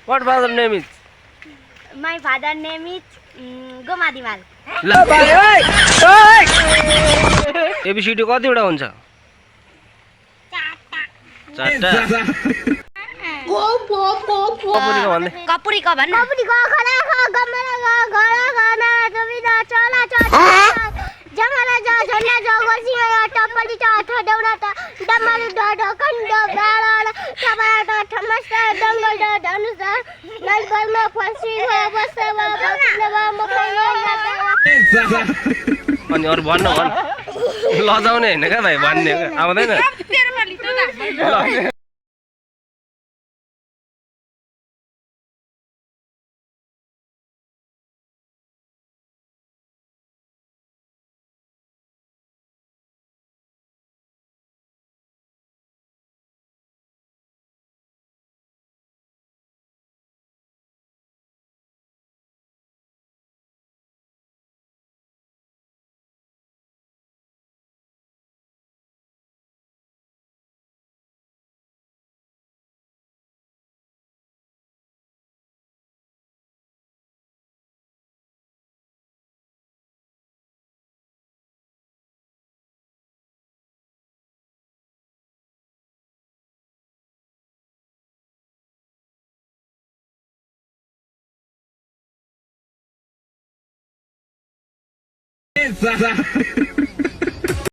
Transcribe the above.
What father name is? My father name is Gomadimal. ABCD कतिवटा हुन्छ? चारटा। कपुरीको भन्दै। कपुरीको भन्नु। कपुरीको खला ख गमला ग घरा घना जमिना चला चला जमला ज झन्डा ज गोसिया टपली च ठडौडा त डमल ड खण्ड बाळ ठबाट ठमस दंगल ड धनुष नलबलमा फसी बसवा बसवा मकैया अनि अरु भन्न भन लजाउने हैन के भाइ भन्ने आउँदैन Esa.